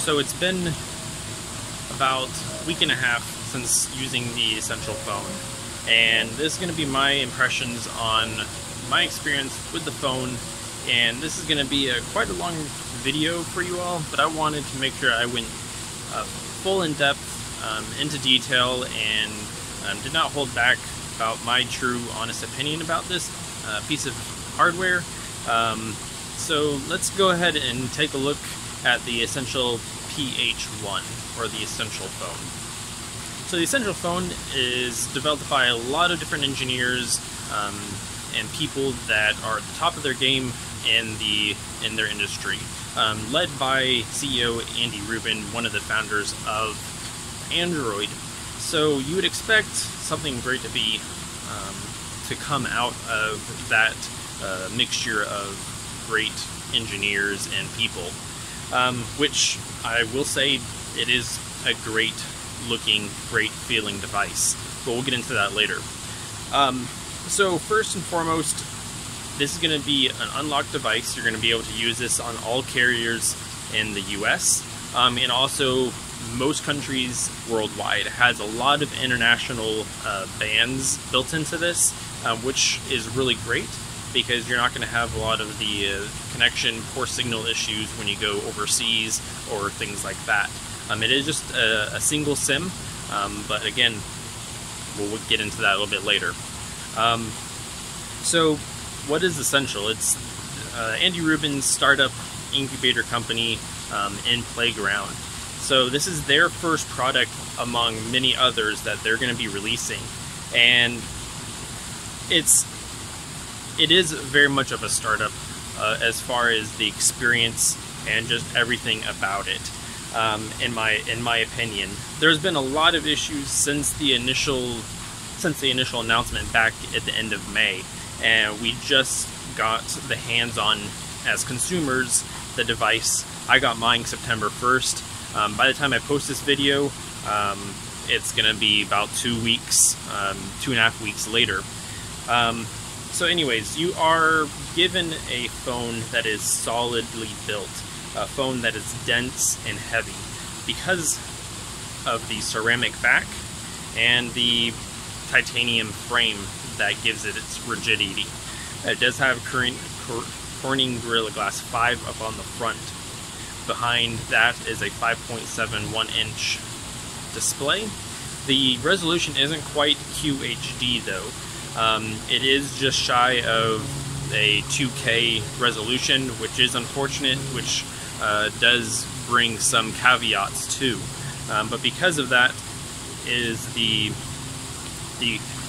So it's been about a week and a half since using the Essential phone, and this is going to be my impressions on my experience with the phone. And this is going to be quite a long video for you all, but I wanted to make sure I went full in depth into detail and did not hold back about my true honest opinion about this piece of hardware. So let's go ahead and take a look at the Essential PH1, or the Essential phone. So the Essential phone is developed by a lot of different engineers and people that are at the top of their game in their industry, led by CEO Andy Rubin, one of the founders of Android. So you would expect something great to come out of that mixture of great engineers and people, which I will say it is a great looking, great feeling device, but we'll get into that later. So first and foremost, this is going to be an unlocked device. You're going to be able to use this on all carriers in the US, and also most countries worldwide. It has a lot of international bands built into this, which is really great, because you're not going to have a lot of the connection, poor signal issues when you go overseas or things like that. It is just a single SIM, but again, we'll get into that a little bit later. So what is Essential? It's Andy Rubin's startup incubator company in Playground. So this is their first product among many others that they're going to be releasing, and it is very much of a startup as far as the experience and just everything about it. In my opinion, there's been a lot of issues since the initial announcement back at the end of May, and we just got the hands-on as consumers the device. I got mine September 1st. By the time I post this video, it's gonna be about 2 weeks, 2.5 weeks later. So anyways, you are given a phone that is solidly built, a phone that is dense and heavy because of the ceramic back and the titanium frame that gives it its rigidity. It does have Corning Gorilla Glass 5 up on the front. Behind that is a 5.71-inch display. The resolution isn't quite QHD though. It is just shy of a 2K resolution, which is unfortunate, which does bring some caveats too. But because of that is the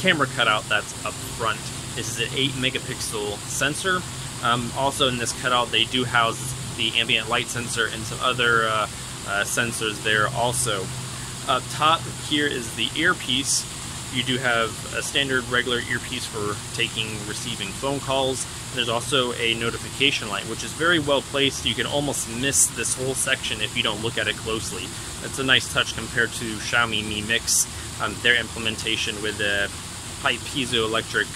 camera cutout that's up front. This is an 8-megapixel sensor. Also in this cutout they do house the ambient light sensor and some other sensors there also. Up top here is the earpiece. You do have a standard regular earpiece for receiving phone calls. There's also a notification light, which is very well placed. You can almost miss this whole section if you don't look at it closely. That's a nice touch compared to Xiaomi Mi Mix, their implementation with a pipe piezoelectric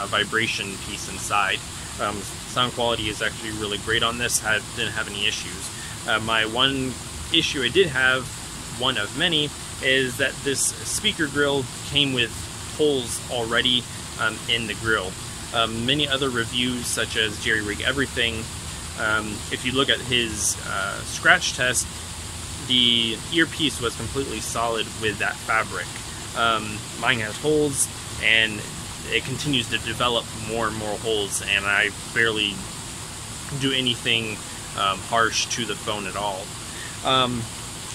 vibration piece inside. Sound quality is actually really great on this. I didn't have any issues. My one issue I did have, one of many, is that this speaker grill came with holes already in the grill. Many other reviews, such as Jerry Rig Everything, if you look at his scratch test, the earpiece was completely solid with that fabric. Mine has holes, and it continues to develop more and more holes, and I barely do anything harsh to the phone at all.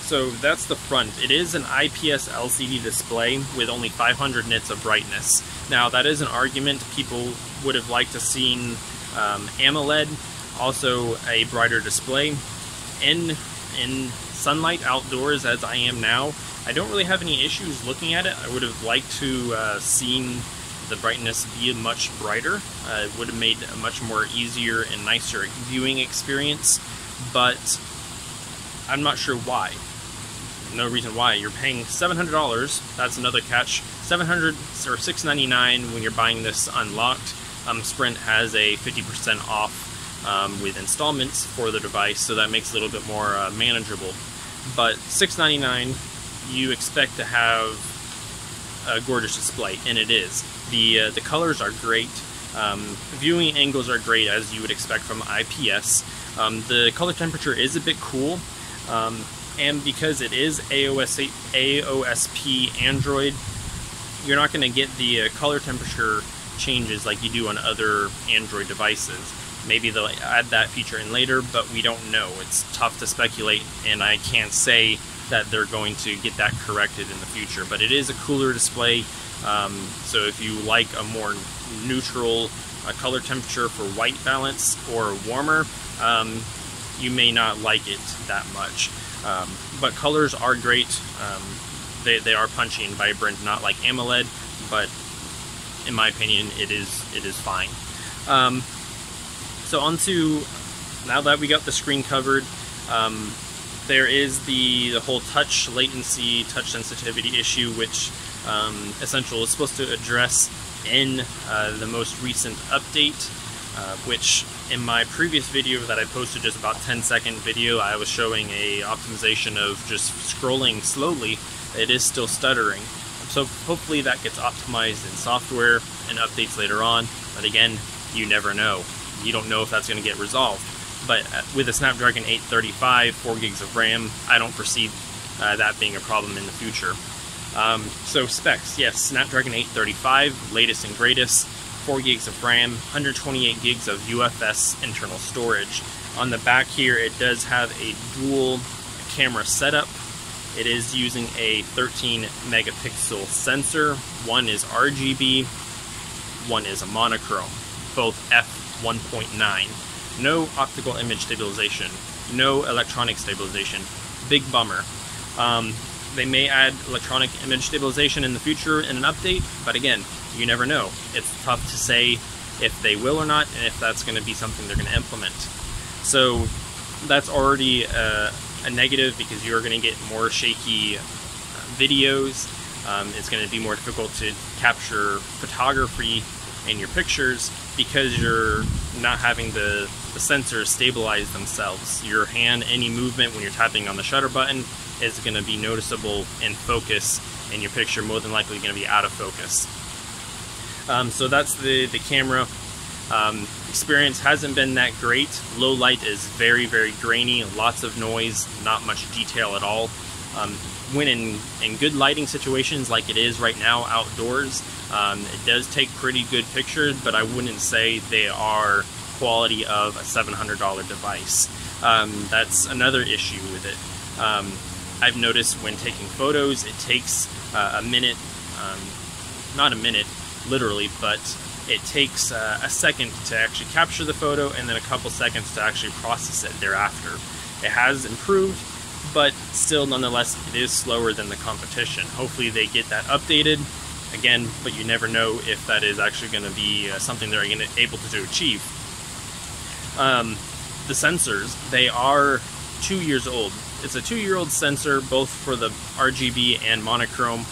So that's the front. It is an IPS LCD display with only 500 nits of brightness. Now that is an argument. People would have liked to seen AMOLED, also a brighter display. In sunlight outdoors as I am now, I don't really have any issues looking at it. I would have liked to seen the brightness be much brighter. It would have made a much more easier and nicer viewing experience, but I'm not sure why. No reason why. You're paying $700. That's another catch. $700 or $699 when you're buying this unlocked. Sprint has a 50% off with installments for the device, so that makes it a little bit more manageable. but $6.99 you expect to have a gorgeous display, and it is. The colors are great. Viewing angles are great, as you would expect from IPS. The color temperature is a bit cool, and because it is AOSP Android, you're not going to get the color temperature changes like you do on other Android devices. Maybe they'll add that feature in later, but we don't know. It's tough to speculate, and I can't say that they're going to get that corrected in the future. But it is a cooler display, so if you like a more neutral color temperature for white balance or warmer, you may not like it that much. But colors are great. They are punchy and vibrant, not like AMOLED, but in my opinion, it is fine. So onto, now that we got the screen covered, there is the whole touch latency, touch sensitivity issue, which Essential is supposed to address in the most recent update, which in my previous video that I posted, just about 10-second video, I was showing a optimization of just scrolling slowly. It is still stuttering. So hopefully that gets optimized in software and updates later on, but again, you never know. You don't know if that's going to get resolved. But with a Snapdragon 835, 4 gigs of RAM, I don't foresee that being a problem in the future. So specs, yes, Snapdragon 835, latest and greatest, 4 gigs of RAM, 128 gigs of UFS internal storage. On the back here, it does have a dual camera setup. It is using a 13 megapixel sensor. One is RGB, one is a monochrome, both f1.9. No optical image stabilization, no electronic stabilization. Big bummer. They may add electronic image stabilization in the future in an update, but again, you never know. It's tough to say if they will or not, and if that's going to be something they're going to implement. So that's already a negative, because you're going to get more shaky videos. It's going to be more difficult to capture photography in your pictures because you're not having the sensors stabilize themselves. Your hand, any movement when you're tapping on the shutter button is going to be noticeable in focus, and your picture more than likely going to be out of focus. So that's the camera. Experience hasn't been that great. Low light is very, very grainy, lots of noise, not much detail at all. When in good lighting situations like it is right now outdoors, it does take pretty good pictures, but I wouldn't say they are quality of a $700 device. That's another issue with it. I've noticed when taking photos, it takes a minute, not a minute literally, but it takes a second to actually capture the photo and then a couple seconds to actually process it thereafter. It has improved, but still nonetheless it is slower than the competition. Hopefully they get that updated again, but you never know if that is actually going to be something they're able to achieve. The sensors, they are 2 years old. It's a 2-year-old sensor, both for the RGB and monochrome.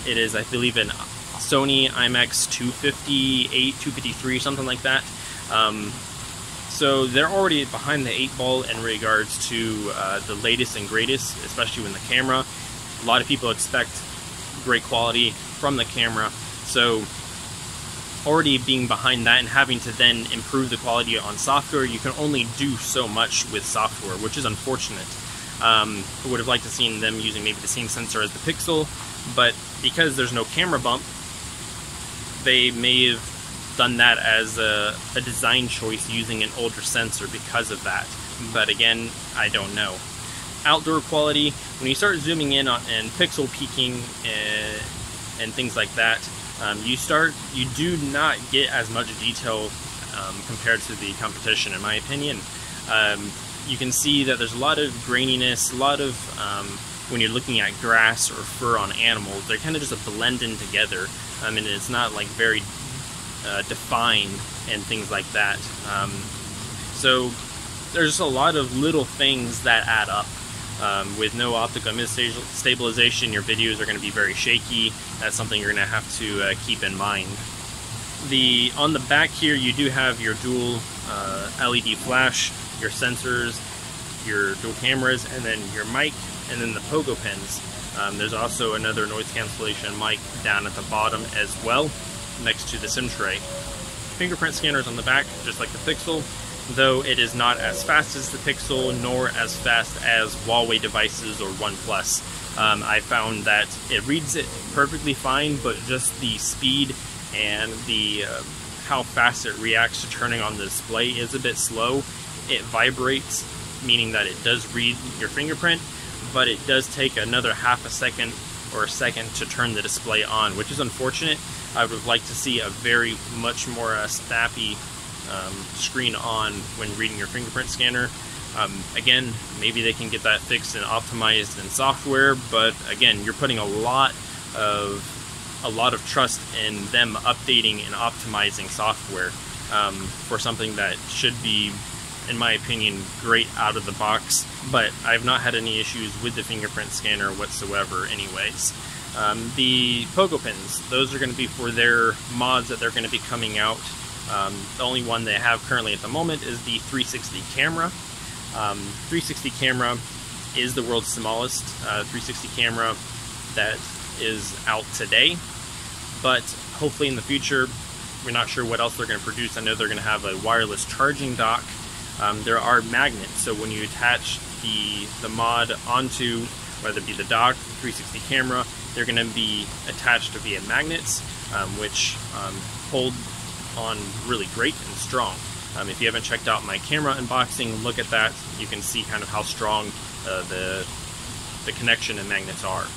It is, I believe, an Sony IMX 258, 253, something like that. So they're already behind the 8 ball in regards to the latest and greatest, especially with the camera. A lot of people expect great quality from the camera, so already being behind that and having to then improve the quality on software, you can only do so much with software, which is unfortunate. I would have liked to seen them using maybe the same sensor as the Pixel, but because there's no camera bump, they may have done that as a design choice, using an older sensor because of that. But again, I don't know. Outdoor quality, when you start zooming in on and pixel peaking and things like that, you do not get as much detail compared to the competition, in my opinion. You can see that there's a lot of graininess, a lot of, when you're looking at grass or fur on animals, they're kind of just a blend in together. I mean, it's not like very defined and things like that. So there's a lot of little things that add up. With no optical image stabilization, your videos are going to be very shaky. That's something you're going to have to keep in mind. On the back here, you do have your dual LED flash, your sensors. your dual cameras, and then your mic, and then the pogo pins. There's also another noise cancellation mic down at the bottom as well, next to the SIM tray. Fingerprint scanners on the back, just like the Pixel, though it is not as fast as the Pixel, nor as fast as Huawei devices or OnePlus. I found that it reads it perfectly fine, but just the speed and the how fast it reacts to turning on the display is a bit slow. It vibrates, meaning that it does read your fingerprint, but it does take another half a second or a second to turn the display on, which is unfortunate. I would have liked to see a very much more snappy screen on when reading your fingerprint scanner. Again, maybe they can get that fixed and optimized in software, but again, you're putting a lot of trust in them updating and optimizing software for something that should be, in my opinion, great out of the box. But I've not had any issues with the fingerprint scanner whatsoever anyways. The pogo pins, those are going to be for their mods that they're going to be coming out. The only one they have currently at the moment is the 360 camera. 360 camera is the world's smallest 360 camera that is out today, but hopefully in the future, we're not sure what else they're going to produce. I know they're going to have a wireless charging dock. There are magnets, so when you attach the mod onto, whether it be the dock, the 360 camera, they're going to be attached via magnets, which hold on really great and strong. If you haven't checked out my camera unboxing, look at that. You can see kind of how strong the connection and magnets are.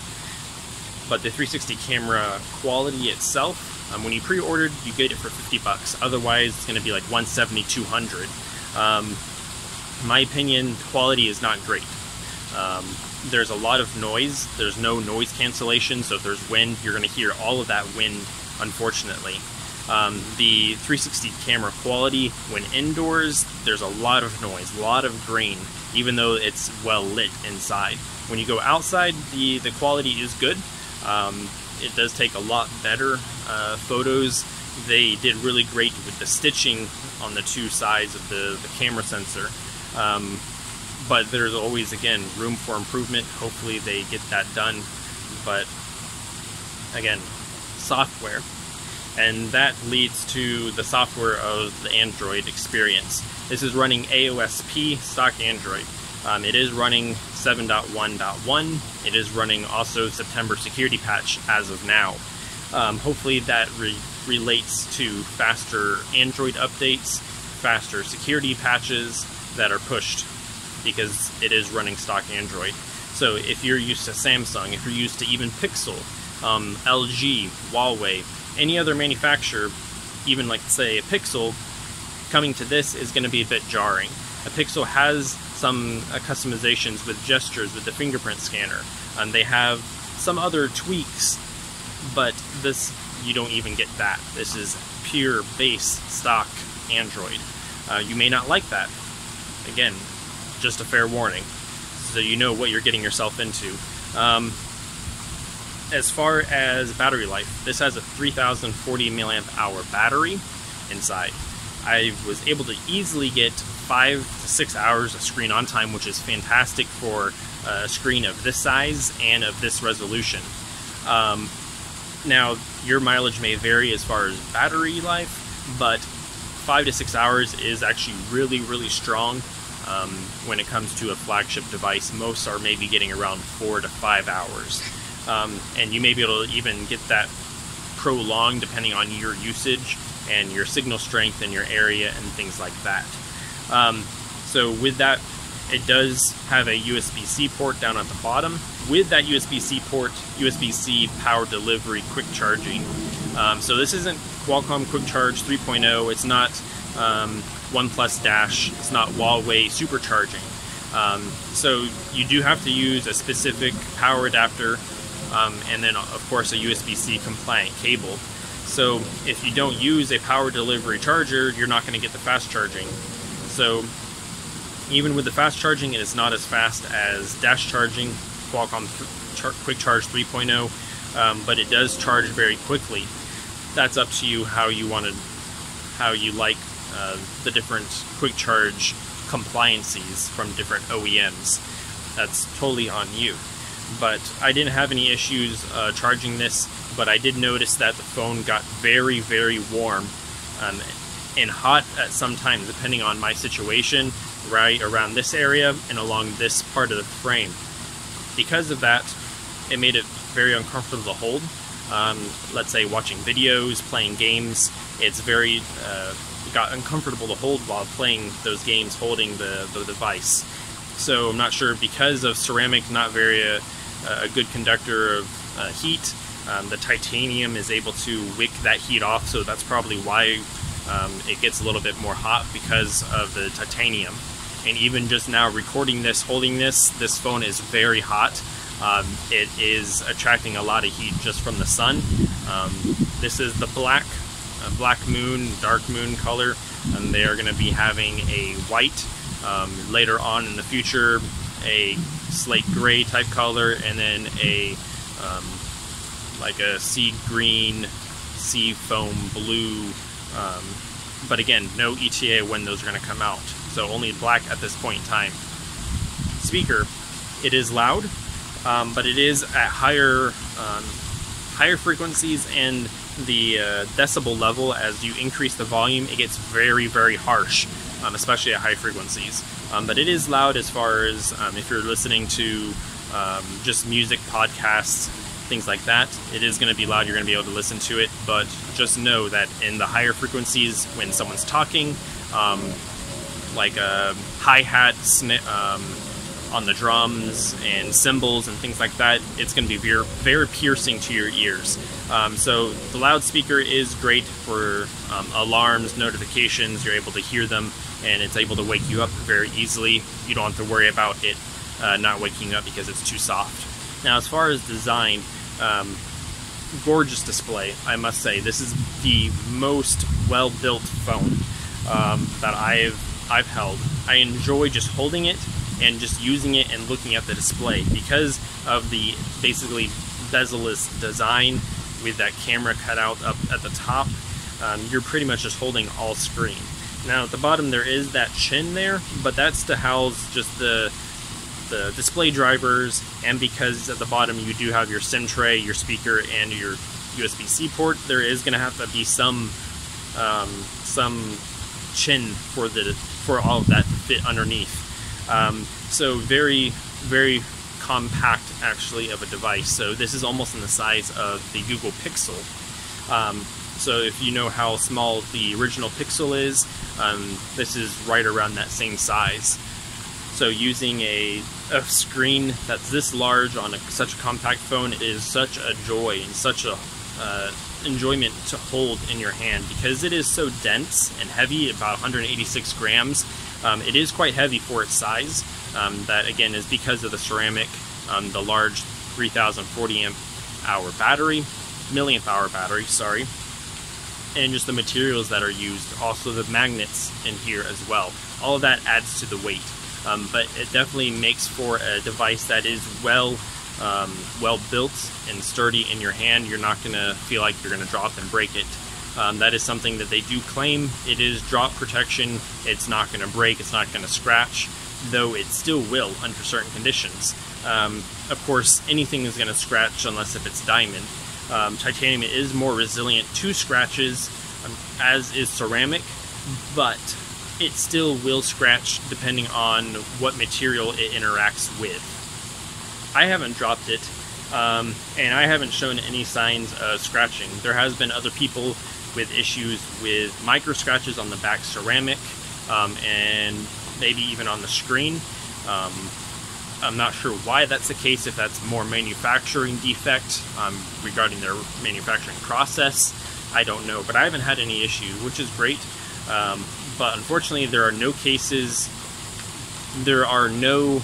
But the 360 camera quality itself, when you pre-ordered, you get it for $50. Otherwise, it's going to be like $170, $200. In my opinion, quality is not great. There's a lot of noise. There's no noise cancellation, so if there's wind, you're going to hear all of that wind, unfortunately. The 360 camera quality, when indoors, there's a lot of noise, a lot of grain, even though it's well lit inside. When you go outside, the quality is good. It does take a lot better photos. They did really great with the stitching on the two sides of the camera sensor. But there's always, again, room for improvement. Hopefully they get that done. But again, software. And that leads to the software of the Android experience. This is running AOSP stock Android. It is running 7.1.1. It is running also September security patch as of now. Hopefully that relates to faster Android updates, faster security patches that are pushed, because it is running stock Android. So if you're used to Samsung, if you're used to even Pixel, LG, Huawei, any other manufacturer, even like say a Pixel, coming to this is going to be a bit jarring. A Pixel has some customizations with gestures with the fingerprint scanner. They have some other tweaks, but this, you don't even get that. This is pure base stock Android. You may not like that. Again, just a fair warning, so you know what you're getting yourself into. As far as battery life, this has a 3040 mAh battery inside. I was able to easily get 5 to 6 hours of screen on time, which is fantastic for a screen of this size and of this resolution. Now, your mileage may vary as far as battery life, but 5 to 6 hours is actually really, really strong when it comes to a flagship device. Most are maybe getting around 4 to 5 hours. And you may be able to even get that prolonged depending on your usage and your signal strength in your area and things like that. So with that, it does have a USB-C port down at the bottom. With that USB-C port, USB-C power delivery quick charging. So this isn't Qualcomm Quick Charge 3.0, it's not OnePlus Dash, it's not Huawei supercharging. So you do have to use a specific power adapter, and then of course a USB-C compliant cable. So if you don't use a power delivery charger, you're not going to get the fast charging. So even with the fast charging, it is not as fast as dash charging, Qualcomm Quick Charge 3.0, but it does charge very quickly. That's up to you how you like the different quick charge compliances from different OEMs. That's totally on you. But I didn't have any issues charging this, but I did notice that the phone got very, very warm and hot at some times, depending on my situation, right around this area and along this part of the frame. Because of that, it made it very uncomfortable to hold. Let's say watching videos, playing games, it's very got uncomfortable to hold while playing those games, holding the device. So I'm not sure, because of ceramic not very a good conductor of heat, the titanium is able to wick that heat off, so that's probably why it gets a little bit more hot, because of the titanium. And even just now recording this, holding this phone is very hot. It is attracting a lot of heat just from the sun. This is the black moon, dark moon color, and they are going to be having a white later on in the future, a slate gray type color, and then a like a sea green, sea foam blue, but again, no ETA when those are going to come out, so only black at this point in time. Speaker, it is loud, but it is at higher frequencies, and the decibel level, as you increase the volume, it gets very, very harsh, especially at high frequencies. But it is loud as far as if you're listening to just music, podcasts, things like that. It is going to be loud, you're going to be able to listen to it, but just know that in the higher frequencies, when someone's talking, like a hi-hat, on the drums and cymbals and things like that, it's going to be very, very piercing to your ears. So the loudspeaker is great for alarms, notifications. You're able to hear them, and it's able to wake you up very easily. You don't have to worry about it not waking up because it's too soft. Now, as far as design, gorgeous display, I must say. This is the most well-built phone that I've held. I enjoy just holding it and just using it and looking at the display because of the basically bezel-less design with that camera cut out up at the top. You're pretty much just holding all screen. Now at the bottom there is that chin there, but that's to house just the display drivers, and because at the bottom you do have your SIM tray, your speaker, and your USB-C port, there is going to have to be some chin for all of that to fit underneath. So very, very compact actually of a device. So this is almost in the size of the Google Pixel. So if you know how small the original Pixel is, this is right around that same size. So using a screen that's this large on such a compact phone is such a joy and such a enjoyment to hold in your hand, because it is so dense and heavy, about 186 grams. It is quite heavy for its size. That again is because of the ceramic, the large 3040 milliamp hour battery, sorry, and just the materials that are used, also the magnets in here as well. All of that adds to the weight. But it definitely makes for a device that is well built and sturdy in your hand. You're not going to feel like you're going to drop and break it. That is something that they do claim. It is drop protection. It's not going to break. It's not going to scratch, though it still will under certain conditions. Of course, anything is going to scratch unless if it's diamond. Titanium is more resilient to scratches, as is ceramic, but it still will scratch depending on what material it interacts with. I haven't dropped it, and I haven't shown any signs of scratching. There has been other people with issues with micro scratches on the back ceramic, and maybe even on the screen. I'm not sure why that's the case, if that's more manufacturing defect regarding their manufacturing process. I don't know, but I haven't had any issues, which is great. But unfortunately, there are no cases, there are no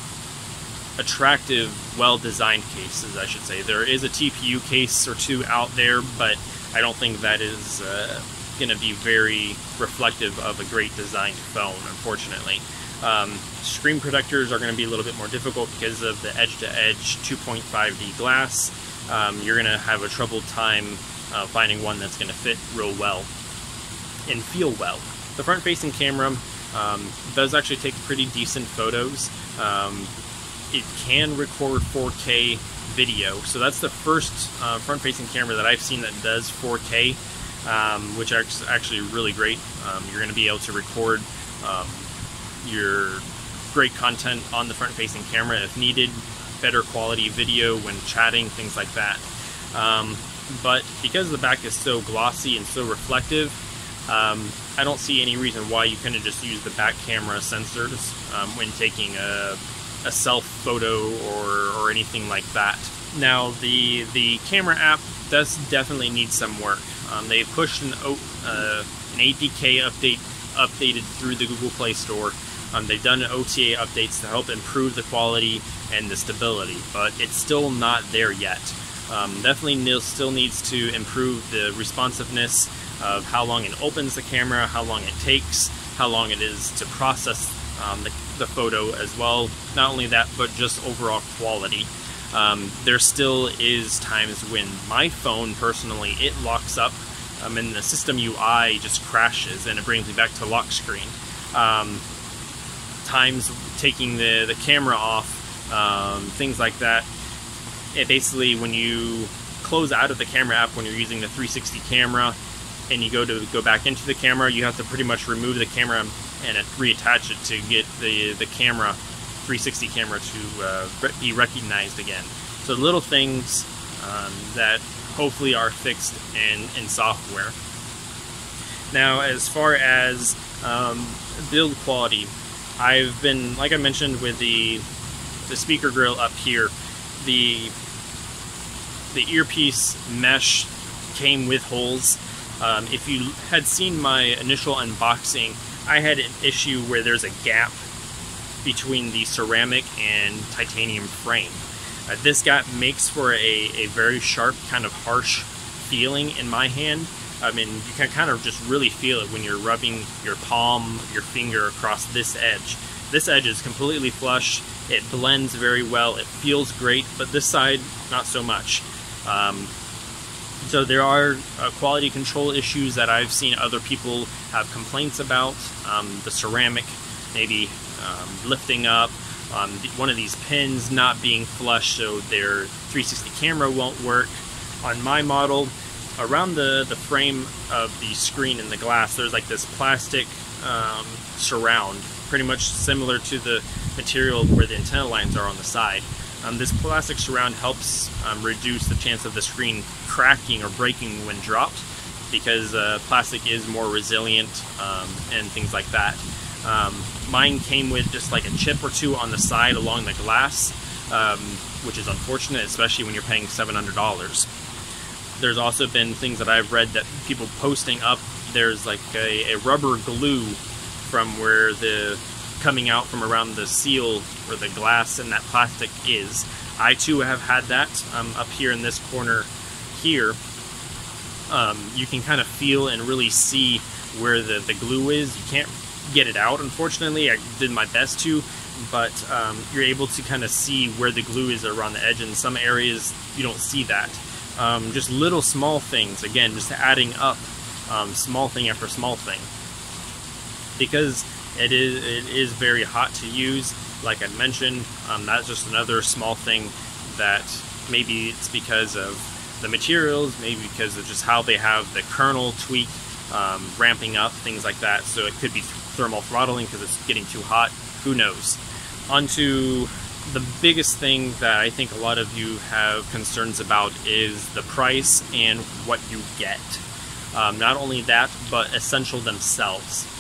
attractive, well-designed cases, I should say. There is a TPU case or two out there, but I don't think that is going to be very reflective of a great designed phone, unfortunately. Screen protectors are going to be a little bit more difficult because of the edge-to-edge 2.5D glass. You're going to have a troubled time finding one that's going to fit real well and feel well. The front-facing camera It does actually take pretty decent photos. It can record 4K video, so that's the first front-facing camera that I've seen that does 4K, which is actually really great. You're going to be able to record your great content on the front-facing camera if needed, better quality video when chatting, things like that. But because the back is so glossy and so reflective, I don't see any reason why you couldn't just use the back camera sensors when taking a self photo or anything like that. Now the camera app does definitely need some work. They pushed an APK updated through the Google Play Store. They've done OTA updates to help improve the quality and the stability, but it's still not there yet. Definitely still needs to improve the responsiveness of how long it opens the camera, how long it takes, how long it is to process the photo as well. Not only that, but just overall quality. There still is times when my phone, personally, it locks up and the system UI just crashes and it brings me back to lock screen. Times taking the camera off, things like that. It basically, when you close out of the camera app when you're using the 360 camera and you go back into the camera, you have to pretty much remove the camera and reattach it to get the camera, 360 camera, to be recognized again. So little things that hopefully are fixed in software. Now, as far as build quality, I've been, like I mentioned with the speaker grill up here, the earpiece mesh came with holes. If you had seen my initial unboxing, I had an issue where there's a gap between the ceramic and titanium frame. This gap makes for a very sharp, kind of harsh feeling in my hand. I mean, you can kind of just really feel it when you're rubbing your palm, your finger across this edge. This edge is completely flush, it blends very well, it feels great, but this side, not so much. So there are quality control issues that I've seen other people have complaints about. The ceramic maybe lifting up, one of these pins not being flush so their 360 camera won't work. On my model, around the frame of the screen and the glass, there's like this plastic surround, pretty much similar to the material where the antenna lines are on the side. This plastic surround helps reduce the chance of the screen cracking or breaking when dropped, because plastic is more resilient and things like that. Mine came with just like a chip or two on the side along the glass, which is unfortunate, especially when you're paying $700. There's also been things that I've read that people posting up, there's like a rubber glue from where coming out from around the seal where the glass and that plastic is. I too have had that up here in this corner here. You can kind of feel and really see where the glue is. You can't get it out, unfortunately. I did my best to, but you're able to kind of see where the glue is around the edge. In some areas you don't see that. Just little small things, again, just adding up, small thing after small thing, because it is very hot to use. Like I mentioned, that's just another small thing that maybe it's because of the materials, maybe because of just how they have the kernel tweak, ramping up, things like that. So it could be thermal throttling because it's getting too hot, who knows. Onto the biggest thing that I think a lot of you have concerns about is the price and what you get. Not only that, but Essential themselves.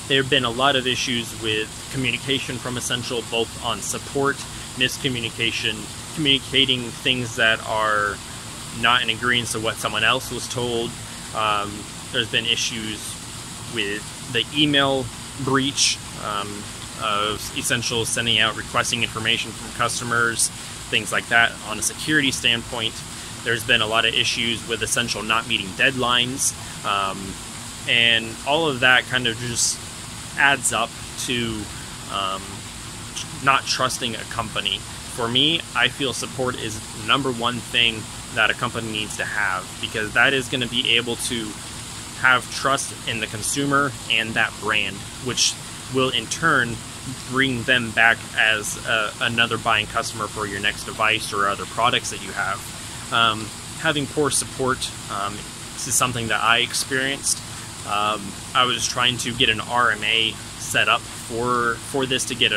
There have been a lot of issues with communication from Essential, both on support, miscommunication, communicating things that are not in agreement to what someone else was told. There's been issues with the email breach of Essential sending out, requesting information from customers, things like that. On a security standpoint, there's been a lot of issues with Essential not meeting deadlines, and all of that kind of just adds up to not trusting a company. For me, I feel support is the #1 thing that a company needs to have, because that is going to be able to have trust in the consumer and that brand, which will in turn bring them back as another buying customer for your next device or other products that you have. Having poor support, this is something that I experienced. I was trying to get an RMA set up for this to get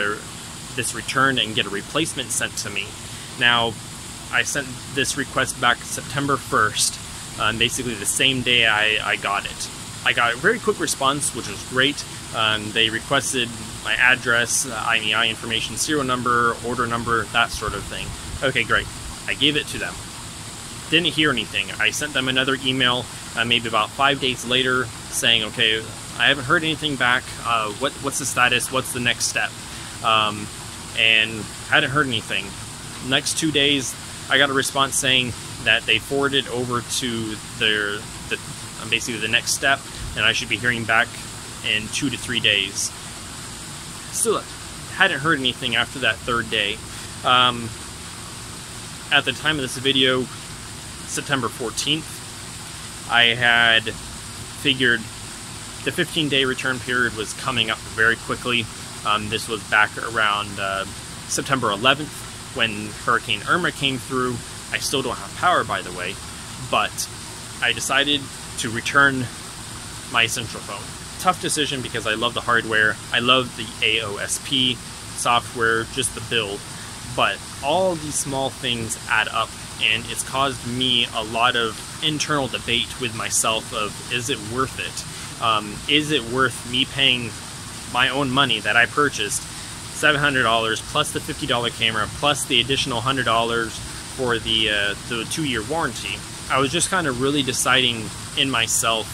this returned and get a replacement sent to me. Now, I sent this request back September 1st, basically the same day I got it. I got a very quick response, which was great. They requested my address, IMEI information, serial number, order number, that sort of thing. Okay, great. I gave it to them. Didn't hear anything. I sent them another email maybe about 5 days later saying, okay, I haven't heard anything back. What's the status? What's the next step? And hadn't heard anything. Next 2 days, I got a response saying that they forwarded over to basically the next step, and I should be hearing back in 2 to 3 days. Still hadn't heard anything after that third day. At the time of this video, September 14th, I had figured the 15-day return period was coming up very quickly. This was back around September 11th when Hurricane Irma came through. I still don't have power, by the way, but I decided to return my Essential phone. Tough decision because I love the hardware, I love the AOSP software, just the build, but all these small things add up, and it's caused me a lot of internal debate with myself of, is it worth it? Is it worth me paying my own money that I purchased, $700 plus the $50 camera plus the additional $100 for the 2-year warranty? I was just kind of really deciding in myself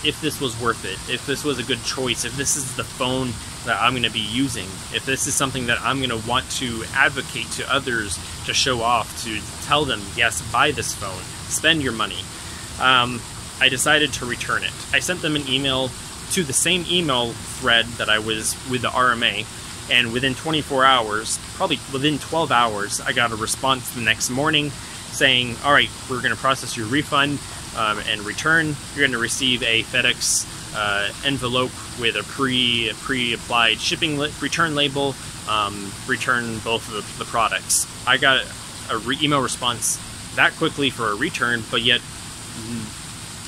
if this was worth it, if this was a good choice, if this is the phone that I'm going to be using, if this is something that I'm going to want to advocate to others, to show off, to tell them, yes, buy this phone, spend your money. I decided to return it. I sent them an email to the same email thread that I was with the RMA, and within 24 hours, probably within 12 hours, I got a response the next morning saying, all right, we're going to process your refund and return. You're going to receive a FedEx envelope with a pre-applied shipping return label, return both of the products. I got a email response that quickly for a return, but yet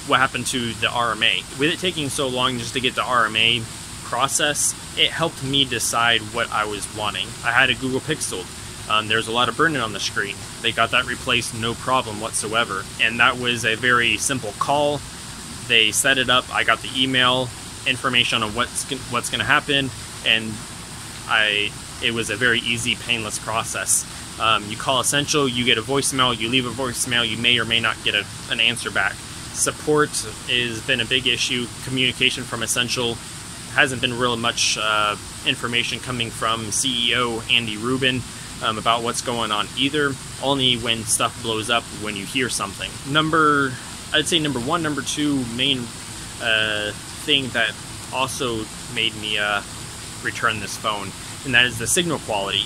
what happened to the RMA? With it taking so long just to get the RMA process, it helped me decide what I was wanting. I had a Google Pixel. There's a lot of burn-in on the screen. They got that replaced, no problem whatsoever. And that was a very simple call. They set it up. I got the email information on what's going to happen, and it was a very easy, painless process. You call Essential, you get a voicemail, you leave a voicemail, you may or may not get an answer back. Support has been a big issue. Communication from Essential hasn't been really much information coming from CEO Andy Rubin about what's going on either. Only when stuff blows up, when you hear something. I'd say number one, number two main thing that also made me return this phone, and that is the signal quality.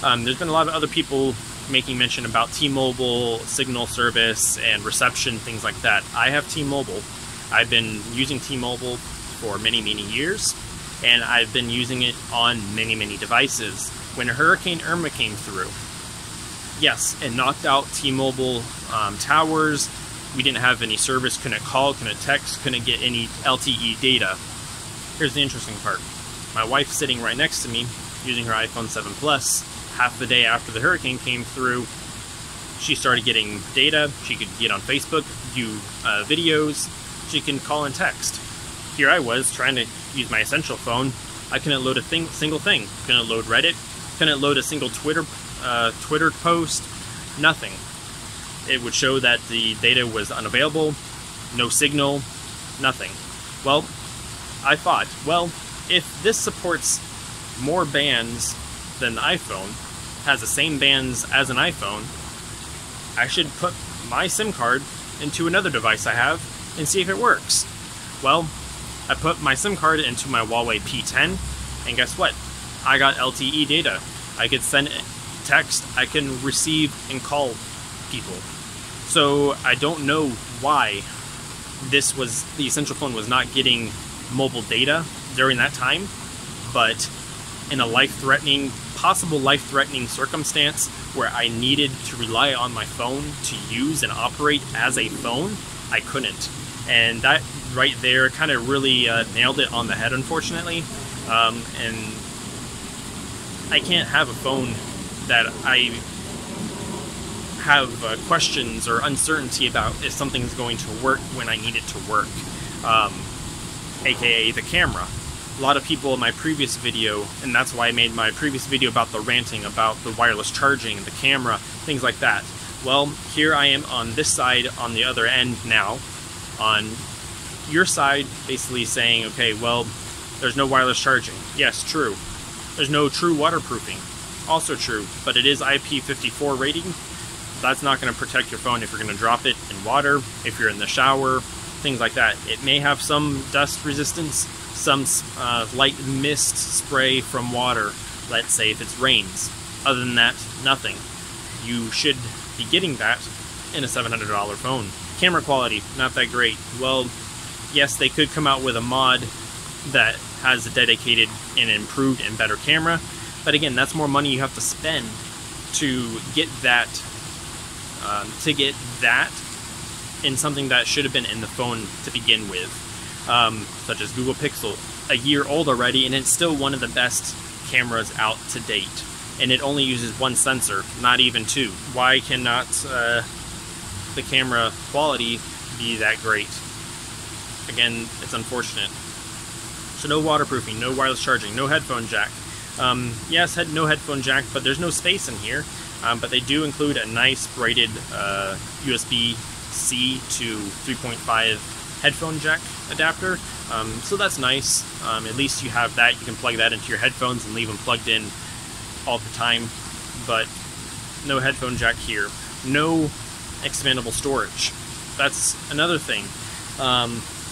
There's been a lot of other people making mention about T-Mobile signal service and reception, things like that. I have T-Mobile. I've been using T-Mobile for many, many years, and I've been using it on many, many devices. When Hurricane Irma came through, yes, it knocked out T-Mobile towers. We didn't have any service, couldn't call, couldn't text, couldn't get any LTE data. Here's the interesting part. My wife's sitting right next to me using her iPhone 7 Plus. Half the day after the hurricane came through, she started getting data. She could get on Facebook, view videos. She can call and text. Here I was trying to use my Essential phone. I couldn't load a single thing. Couldn't load Reddit. Couldn't load a single Twitter post. Nothing. It would show that the data was unavailable, no signal, nothing. Well, I thought, well, if this supports more bands than the iPhone, has the same bands as an iPhone, I should put my SIM card into another device I have and see if it works. Well, I put my SIM card into my Huawei P10, and guess what? I got LTE data. I could send text, I can receive and call people. So I don't know why the Essential phone was not getting mobile data during that time. but in a possible life-threatening circumstance where I needed to rely on my phone to use and operate as a phone, I couldn't. And that right there kind of really nailed it on the head, unfortunately. And I can't have a phone that I have questions or uncertainty about if something's going to work when I need it to work, aka the camera. A lot of people in my previous video, and that's why I made my previous video about the ranting about the wireless charging, the camera, things like that. Well, here I am on this side, on the other end now, on your side, basically saying, okay, well, there's no wireless charging. Yes, true. There's no true waterproofing. Also true, but it is IP54 rating. That's not going to protect your phone if you're going to drop it in water, if you're in the shower, things like that. It may have some dust resistance, some light mist spray from water, let's say if it rains. Other than that, nothing. You should be getting that in a $700 phone. Camera quality, not that great. Well, yes, they could come out with a mod that has a dedicated and improved and better camera, but again, that's more money you have to spend to get that in something that should have been in the phone to begin with, such as Google Pixel, a year old already, and it's still one of the best cameras out to date, and it only uses one sensor, not even two. Why cannot the camera quality be that great? Again, it's unfortunate. So no waterproofing, no wireless charging, no headphone jack. Yes, no headphone jack, but there's no space in here. But they do include a nice braided USB-C to 3.5 headphone jack adapter. So that's nice. At least you have that. You can plug that into your headphones and leave them plugged in all the time. But no headphone jack here. No expandable storage. That's another thing.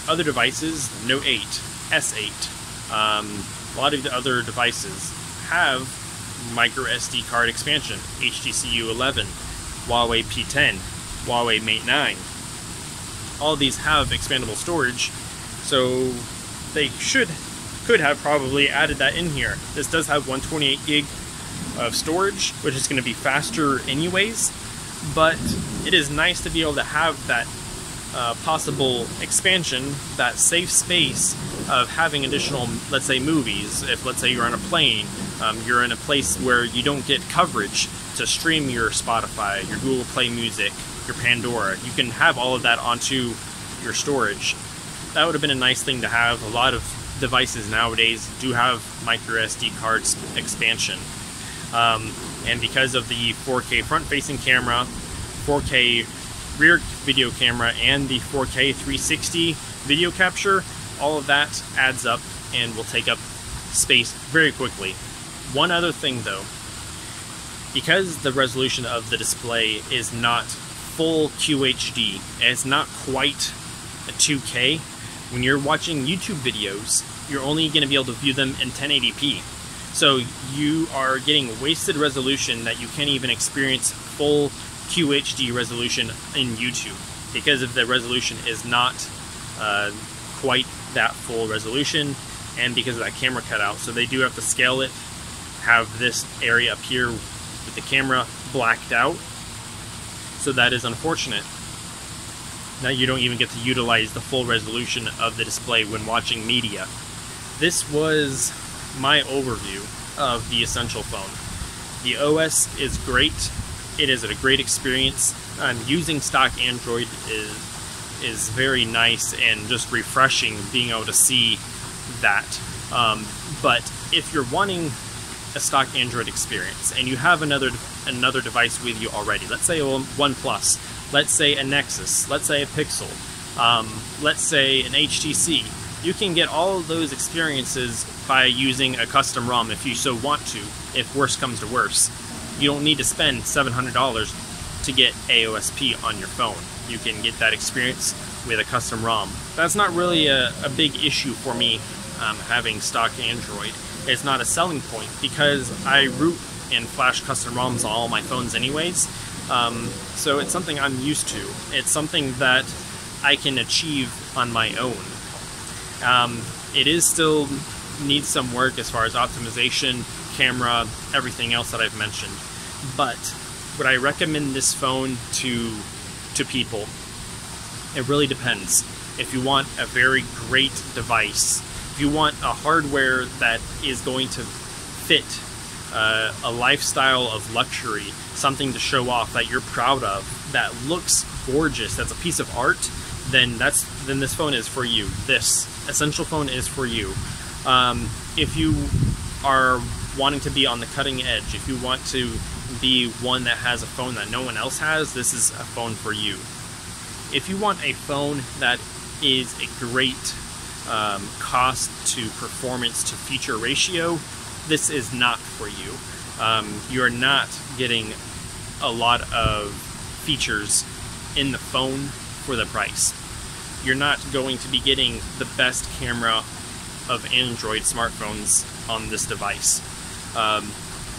Other devices, Note 8, S8, a lot of the other devices have micro SD card expansion, HTC U11, Huawei P10, Huawei Mate 9. All of these have expandable storage, so they could have probably added that in here. This does have 128 gig of storage, which is going to be faster anyways, but it is nice to be able to have that possible expansion, that safe space of having additional, let's say, movies. If, let's say, you're on a plane, you're in a place where you don't get coverage to stream your Spotify, your Google Play Music, your Pandora. You can have all of that onto your storage. That would have been a nice thing to have. A lot of devices nowadays do have micro SD cards expansion. And because of the 4K front-facing camera, 4K rear video camera, and the 4K 360 video capture, all of that adds up and will take up space very quickly. One other thing though, because the resolution of the display is not full QHD, and it's not quite a 2K, when you're watching YouTube videos, you're only going to be able to view them in 1080p. So you are getting wasted resolution that you can't even experience full QHD resolution in YouTube, because if the resolution is not quite that full resolution, and because of that camera cutout. So they do have to scale it, have this area up here with the camera blacked out. So that is unfortunate. Now you don't even get to utilize the full resolution of the display when watching media. This was my overview of the Essential phone. The OS is great. It is a great experience. Using stock Android is very nice and just refreshing being able to see that. But if you're wanting a stock Android experience and you have another device with you already, let's say a OnePlus, let's say a Nexus, let's say a Pixel, let's say an HTC, you can get all of those experiences by using a custom ROM if you so want to, if worse comes to worse. You don't need to spend $700 to get AOSP on your phone. You can get that experience with a custom ROM. That's not really a big issue for me having stock Android. It's not a selling point because I root and flash custom ROMs on all my phones anyways. So it's something I'm used to. It's something that I can achieve on my own. It is still needs some work as far as optimization, camera, everything else that I've mentioned. But would I recommend this phone to people? It really depends. If you want a very great device, if you want a hardware that is going to fit a lifestyle of luxury, something to show off that you're proud of, that looks gorgeous, that's a piece of art, then this phone is for you. This essential phone is for you. If you are wanting to be on the cutting edge, if you want to be one that has a phone that no one else has, this is a phone for you. If you want a phone that is a great cost to performance to feature ratio, this is not for you. You're not getting a lot of features in the phone for the price. You're not going to be getting the best camera of Android smartphones on this device.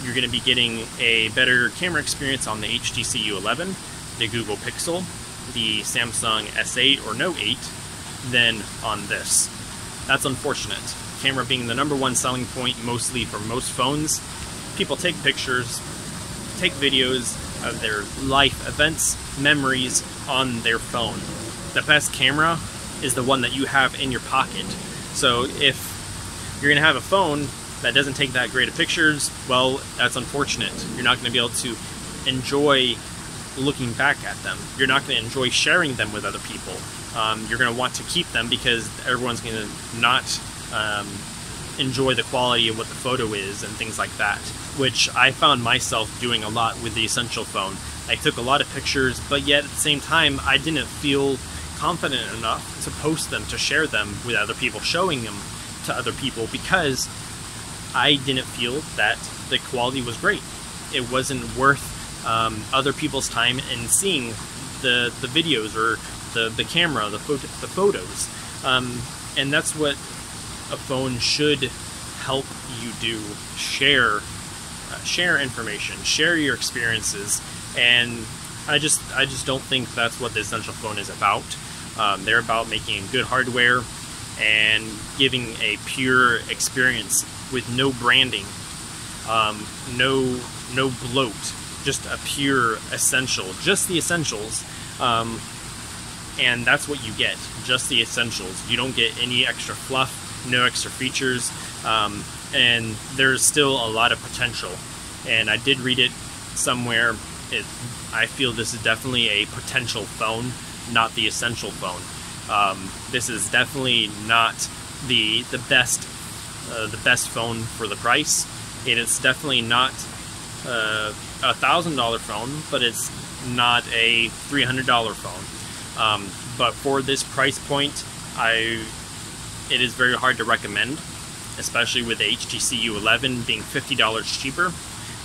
You're going to be getting a better camera experience on the HTC U11, the Google Pixel, the Samsung S8 or Note 8 than on this. That's unfortunate. Camera being the #1 selling point mostly for most phones. People take pictures, take videos of their life events, memories on their phone. The best camera is the one that you have in your pocket. So if you're going to have a phone that doesn't take that great of pictures, well, that's unfortunate. You're not going to be able to enjoy looking back at them. You're not going to enjoy sharing them with other people. You're going to want to keep them because everyone's going to not enjoy the quality of what the photo is and things like that, which I found myself doing a lot with the Essential phone. I took a lot of pictures, but yet at the same time, I didn't feel confident enough to post them, to share them with other people, showing them to other people, because I didn't feel that the quality was great. It wasn't worth other people's time in seeing the videos or the camera, the photos. And that's what a phone should help you do. Share information, share your experiences, and I just don't think that's what the Essential phone is about. They're about making good hardware and giving a pure experience with no branding, no bloat, just a pure essential, just the essentials. And that's what you get, just the essentials. You don't get any extra fluff, no extra features, and there's still a lot of potential. And I did read it somewhere. I feel this is definitely a potential phone, not the essential phone. This is definitely not the best phone for the price. It is definitely not a $1,000 phone, but it's not a $300 phone. But for this price point, it is very hard to recommend, especially with the HTC U11 being $50 cheaper,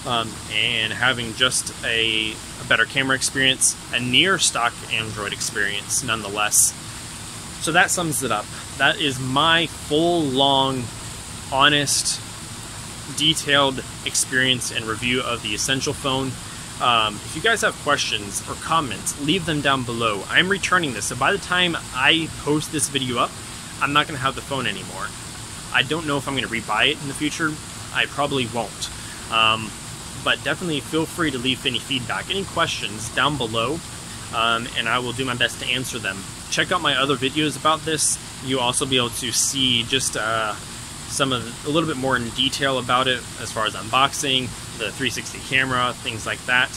and having just a better camera experience, a near stock Android experience nonetheless. So that sums it up. That is my full, long, honest, detailed experience and review of the Essential phone. If you guys have questions or comments, leave them down below. I'm returning this, so by the time I post this video up, I'm not going to have the phone anymore. I don't know if I'm going to rebuy it in the future. I probably won't. But definitely feel free to leave any feedback, any questions down below, and I will do my best to answer them. Check out my other videos about this. You'll also be able to see just a little bit more in detail about it, as far as unboxing, the 360 camera, things like that.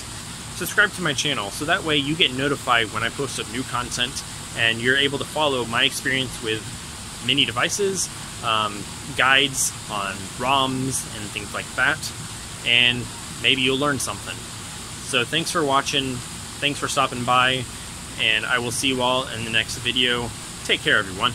Subscribe to my channel so that way you get notified when I post up new content, and you're able to follow my experience with mini devices, guides on ROMs and things like that, and maybe you'll learn something. So thanks for watching, thanks for stopping by, and I will see you all in the next video. Take care, everyone.